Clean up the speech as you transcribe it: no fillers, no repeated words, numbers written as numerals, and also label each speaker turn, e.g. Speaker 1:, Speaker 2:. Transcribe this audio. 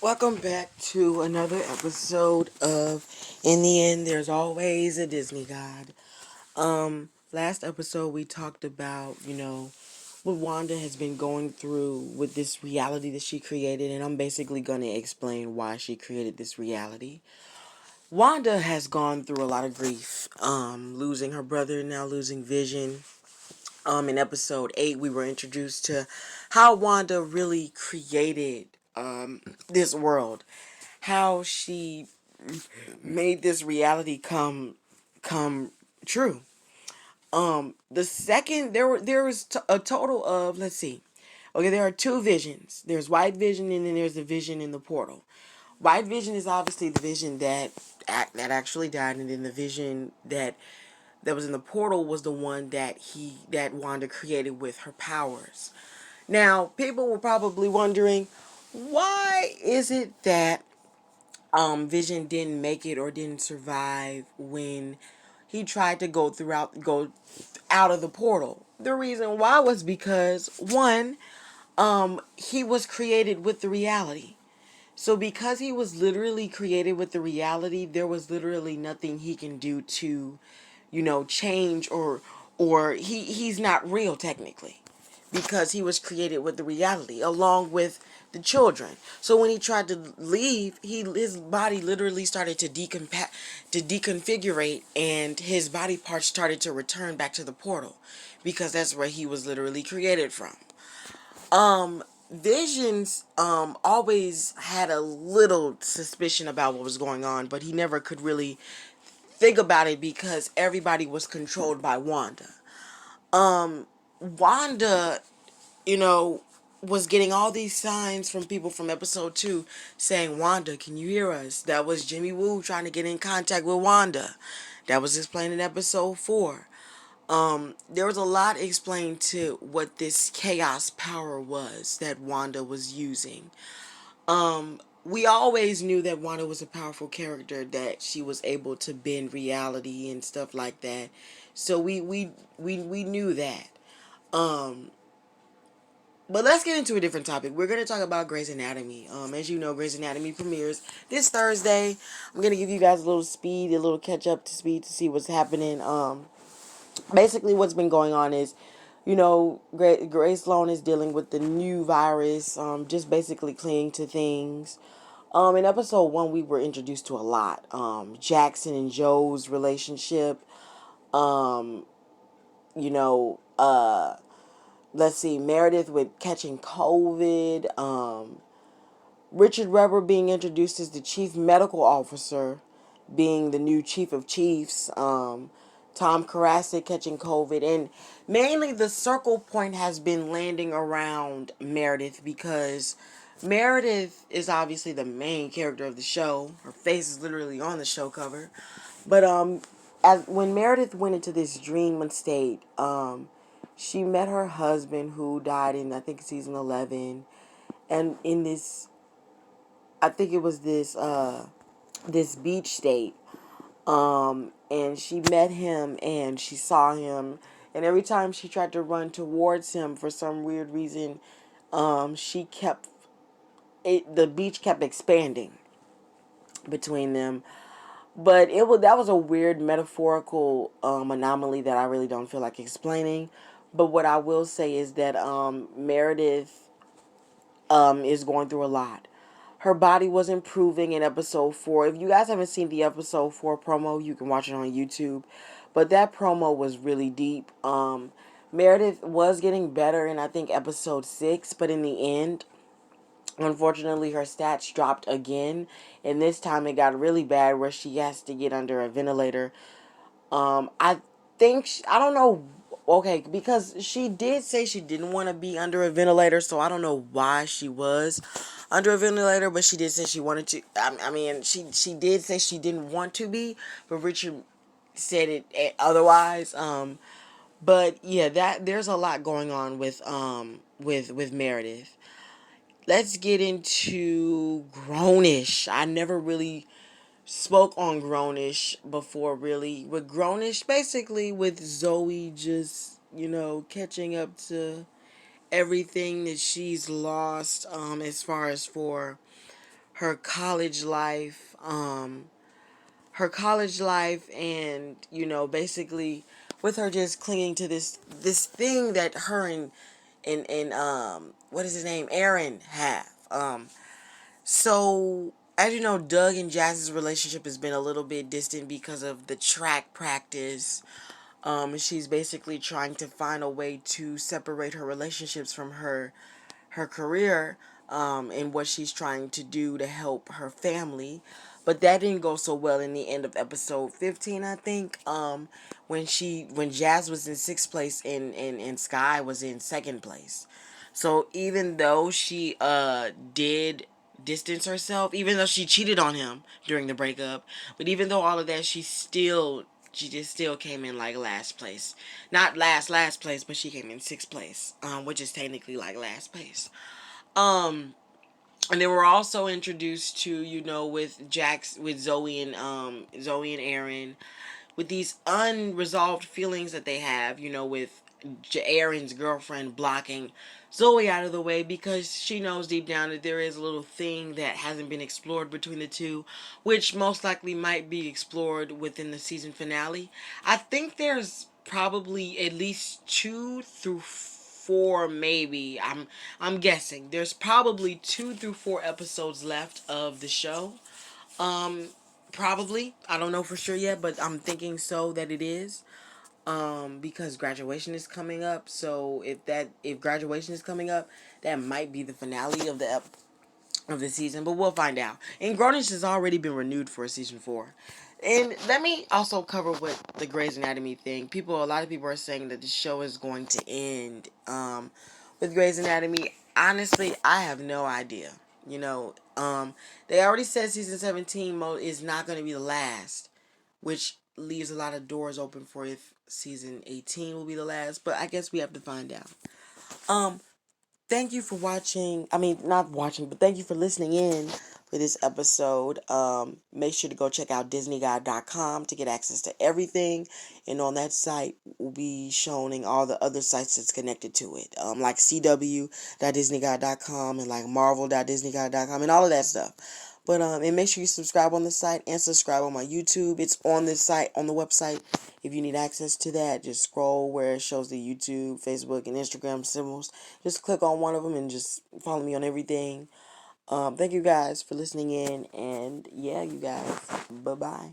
Speaker 1: Welcome back to another episode of In the End There's Always a Disney God. Last episode we talked about, what Wanda has been going through with this reality that she created, and I'm basically gonna explain why she created this reality. Wanda has gone through a lot of grief, losing her brother, now losing Vision. In episode 8, we were introduced to how Wanda really created this world, how she made this reality come true. The second there was a total of, let's see. Okay, there are two visions. There's White Vision, and then there's the vision in the portal. White Vision is obviously the vision that actually died, and then the vision that was in the portal was the one that Wanda created with her powers. Now, people were probably wondering, why is it that Vision didn't make it or didn't survive when he tried to go out of the portal? The reason why was because, one, he was created with the reality. So because he was literally created with the reality, there was literally nothing he can do to, change or he's not real technically, because he was created with the reality along with the children. So when he tried to leave, his body literally started to deconfigurate, and his body parts started to return back to the portal, because that's where he was literally created from. Visions always had a little suspicion about what was going on, but he never could really think about it because everybody was controlled by Wanda. Wanda, you know, was getting all these signs from people from episode 2 saying, "Wanda, can you hear us?" That was Jimmy Woo trying to get in contact with Wanda. That was explained in episode 4. There was a lot explained to what this chaos power was that Wanda was using. We always knew that Wanda was a powerful character, that she was able to bend reality and stuff like that. So we knew that. Um, but let's get into a different topic. We're going to talk about Grey's Anatomy. As you know, Grey's Anatomy premieres this Thursday. I'm going to give you guys a little catch up to speed to see what's happening. Basically what's been going on is, Grace Sloan is dealing with the new virus, just basically clinging to things. In episode 1, we were introduced to a lot. Jackson and Joe's relationship. Um, you know, let's see, Meredith with catching COVID. Richard Webber being introduced as the chief medical officer, being the new chief of chiefs. Tom Karasik catching COVID, and mainly the circle point has been landing around Meredith, because Meredith is obviously the main character of the show. Her face is literally on the show cover. But when Meredith went into this dream state, she met her husband, who died in, I think, season 11, and in this, I think it was this beach state. And she met him and she saw him, and every time she tried to run towards him, for some weird reason, the beach kept expanding between them. But that was a weird metaphorical anomaly that I really don't feel like explaining. But what I will say is that Meredith is going through a lot. Her body was improving in episode 4. If you guys haven't seen the episode 4 promo, you can watch it on YouTube. But that promo was really deep. Meredith was getting better in, I think, episode 6. But in the end, unfortunately, her stats dropped again. And this time it got really bad, where she has to get under a ventilator. I think, I don't know, okay, because she did say she didn't want to be under a ventilator, so I don't know why she was under a ventilator, but she did say she wanted to. I mean, she did say she didn't want to be, but Richard said it otherwise. But yeah, that there's a lot going on with Meredith. Let's get into Grownish. I never really spoke on Grownish before, really. With Grownish, basically with Zoe just, catching up to everything that she's lost, as far as for her college life, and basically with her just clinging to this thing that her and what is his name, Aaron, have. So as you know, Doug and Jazz's relationship has been a little bit distant because of the track practice. She's basically trying to find a way to separate her relationships from her career, and what she's trying to do to help her family. But that didn't go so well in the end of episode 15, I think. When Jazz was in sixth place and Sky was in second place. So even though she did distance herself, even though she cheated on him during the breakup, but even though all of that, she just still came in like last place. Not last place, but she came in sixth place, which is technically like last place. Um, and they were also introduced to, with Zoe and Aaron, with these unresolved feelings that they have, with Aaron's girlfriend blocking Zoe out of the way because she knows deep down that there is a little thing that hasn't been explored between the two, which most likely might be explored within the season finale. I think there's probably at least 2 through 4, maybe. I'm guessing. There's probably 2 through 4 episodes left of the show. Um, Probably. I don't know for sure yet, but I'm thinking so that it is. Because graduation is coming up. So if graduation is coming up, that might be the finale of the season. But we'll find out. And Grownish has already been renewed for season 4. And let me also cover what the Grey's Anatomy thing. A lot of people are saying that the show is going to end. With Grey's Anatomy, honestly, I have no idea. They already said season 17 is not going to be the last, which leaves a lot of doors open for if season 18 will be the last. But I guess we have to find out. Um, Thank you for watching. I mean, not watching, but thank you for listening in for this episode. Make sure to go check out DisneyGuide.com to get access to everything. And on that site will be showing all the other sites that's connected to it. Like CW.DisneyGuide.com and like Marvel.DisneyGuide.com and all of that stuff. But and make sure you subscribe on the site and subscribe on my YouTube. It's on this site, on the website. If you need access to that, just scroll where it shows the YouTube, Facebook, and Instagram symbols. Just click on one of them and just follow me on everything. Thank you guys for listening in, and yeah, you guys, bye-bye.